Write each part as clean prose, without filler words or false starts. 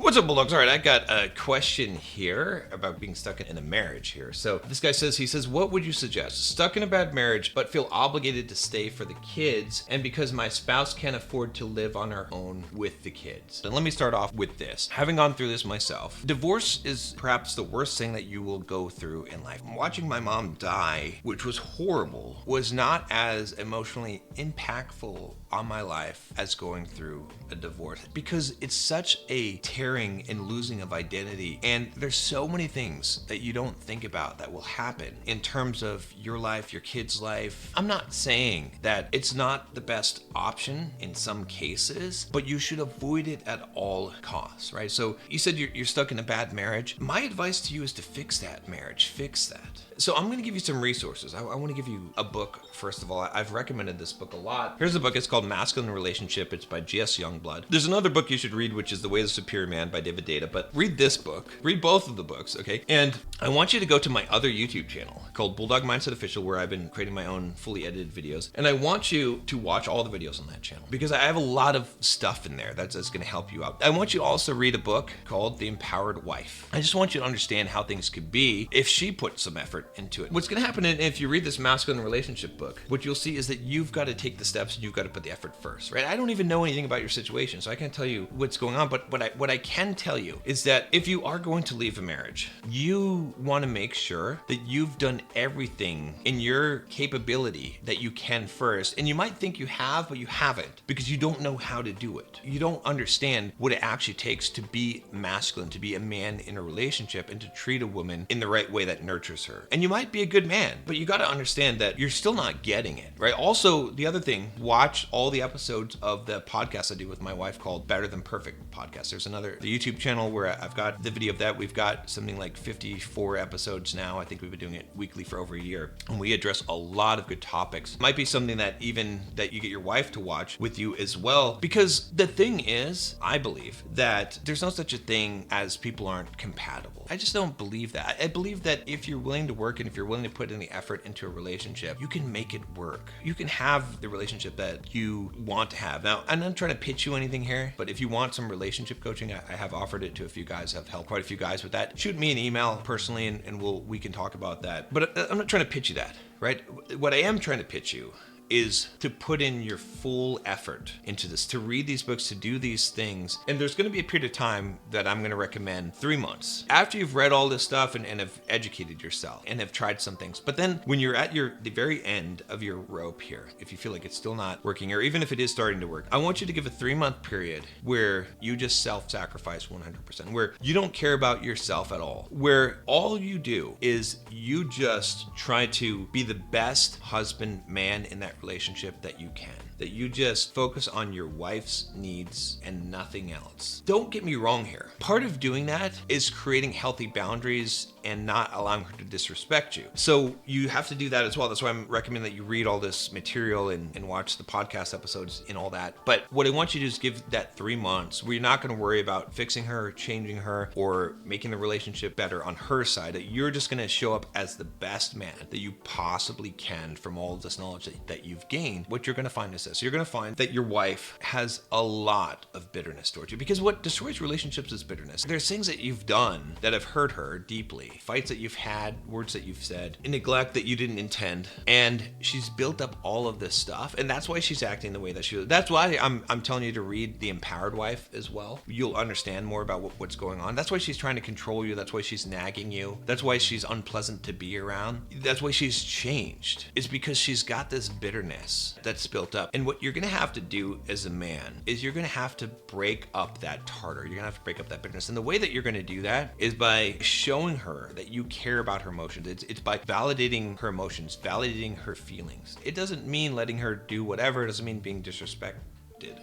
What's up, Bulldogs? All right, I got a question here about being stuck in a marriage here. So this guy says, what would you suggest? Stuck in a bad marriage, but feel obligated to stay for the kids, and because my spouse can't afford to live on her own with the kids. And let me start off with this. Having gone through this myself, divorce is perhaps the worst thing that you will go through in life. Watching my mom die, which was horrible, was not as emotionally impactful on my life as going through a divorce, because it's such a tearing and losing of identity, and there's so many things that you don't think about that will happen in terms of your life, your kid's life. I'm not saying that it's not the best option in some cases, but you should avoid it at all costs, right? So you said you're stuck in a bad marriage. My advice to you is to fix that marriage, fix that. So I'm going to give you some resources. I want to give you a book, first of all. I've recommended this book a lot. Here's a book. It's called Masculine Relationship. It's by G.S. Youngblood. There's another book you should read, which is The Way of the Superior Man by David Data, but read this book. Read both of the books, okay? And I want you to go to my other YouTube channel called Bulldog Mindset Official, where I've been creating my own fully edited videos. And I want you to watch all the videos on that channel because I have a lot of stuff in there that's going to help you out. I want you to also read a book called The Empowered Wife. I just want you to understand how things could be if she put some effort into it. What's going to happen if you read this Masculine Relationship book, what you'll see is that you've got to take the steps and you've got to put the effort first, right? I don't even know anything about your situation, so I can't tell you what's going on, but what I can tell you is that if you are going to leave a marriage, you want to make sure that you've done everything in your capability that you can first. And you might think you have, but you haven't, because you don't know how to do it. You don't understand what it actually takes to be masculine, to be a man in a relationship, and to treat a woman in the right way that nurtures her. And you might be a good man, but you got to understand that you're still not getting it, right? Also, the other thing, watch all the episodes of the podcast I do with my wife called Better Than Perfect podcast. There's the YouTube channel where I've got the video of that. We've got something like 54 episodes now. I think we've been doing it weekly for over a year, and we address a lot of good topics. Might be something that you get your wife to watch with you as well, because the thing is, I believe that there's no such a thing as people aren't compatible. I just don't believe that. I believe that if you're willing to work and if you're willing to put in the effort into a relationship, you can make it work. You can have the relationship that you want to have. Now, I'm not trying to pitch you anything here, but if you want some relationship coaching, I have offered it to a few guys. I've helped quite a few guys with that. Shoot me an email personally and we can talk about that. But I'm not trying to pitch you that, right? What I am trying to pitch you is to put in your full effort into this, to read these books, to do these things. And there's going to be a period of time that I'm going to recommend 3 months after you've read all this stuff and have educated yourself and have tried some things. But then when you're at the very end of your rope here, if you feel like it's still not working, or even if it is starting to work, I want you to give a 3-month period where you just self-sacrifice 100%, where you don't care about yourself at all, where all you do is you just try to be the best husband, man in that relationship that you can. That you just focus on your wife's needs and nothing else. Don't get me wrong here. Part of doing that is creating healthy boundaries and not allowing her to disrespect you. So you have to do that as well. That's why I'm recommending that you read all this material and watch the podcast episodes and all that. But what I want you to do is give that 3 months where you're not going to worry about fixing her or changing her or making the relationship better on her side. That you're just going to show up as the best man that you possibly can from all of this knowledge that you've gained. What you're going to find is this. You're going to find that your wife has a lot of bitterness towards you, because what destroys relationships is bitterness. There's things that you've done that have hurt her deeply, fights that you've had, words that you've said, neglect that you didn't intend, and she's built up all of this stuff, and that's why she's acting the way that she is. That's why I'm telling you to read The Empowered Wife as well. You'll understand more about what's going on. That's why she's trying to control you. That's why she's nagging you. That's why she's unpleasant to be around. That's why she's changed. It's because she's got this bitterness that's built up. And what you're going to have to do as a man is you're going to have to break up that tartar. You're going to have to break up that bitterness. And the way that you're going to do that is by showing her that you care about her emotions. It's by validating her emotions, validating her feelings. It doesn't mean letting her do whatever. It doesn't mean being disrespectful.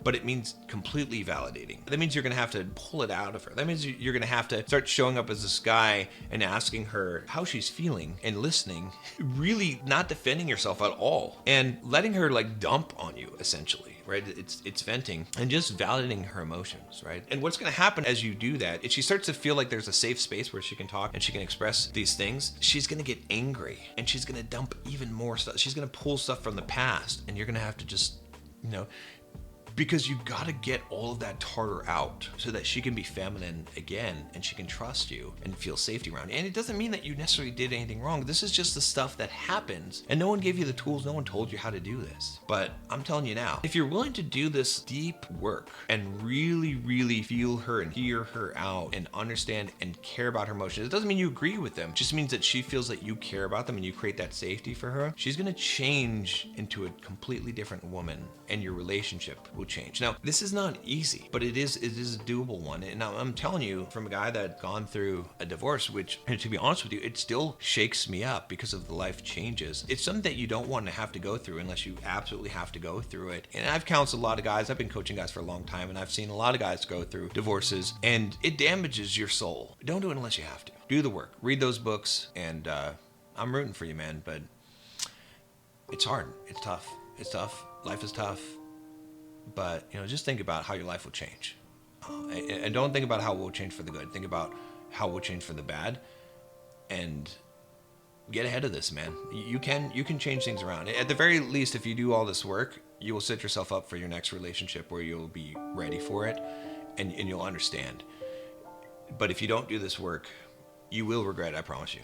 But it means completely validating. That means you're going to have to pull it out of her. That means you're going to have to start showing up as this guy and asking her how she's feeling and listening, really not defending yourself at all and letting her like dump on you essentially. Right? It's venting and just validating her emotions, right? And what's going to happen as you do that, if she starts to feel like there's a safe space where she can talk and she can express these things, she's going to get angry and she's going to dump even more stuff. She's going to pull stuff from the past and you're going to have to just, because you got to get all of that tartar out so that she can be feminine again and she can trust you and feel safety around you. And it doesn't mean that you necessarily did anything wrong. This is just the stuff that happens, and no one gave you the tools. No one told you how to do this. But I'm telling you now, if you're willing to do this deep work and really, really feel her and hear her out and understand and care about her emotions, it doesn't mean you agree with them. It just means that she feels that you care about them and you create that safety for her. She's going to change into a completely different woman, and your relationship will change. Now, this is not easy, but it is a doable one. And now I'm telling you, from a guy that's gone through a divorce, which, and to be honest with you, it still shakes me up because of the life changes. It's something that you don't want to have to go through unless you absolutely have to go through it. And I've counseled a lot of guys. I've been coaching guys for a long time, and I've seen a lot of guys go through divorces, and it damages your soul. Don't do it unless you have to. Do the work. Read those books, and I'm rooting for you, man, but it's hard. It's tough. It's tough. Life is tough. But, just think about how your life will change. And don't think about how it will change for the good. Think about how it will change for the bad. And get ahead of this, man. You can change things around. At the very least, if you do all this work, you will set yourself up for your next relationship where you'll be ready for it and you'll understand. But if you don't do this work, you will regret it, I promise you.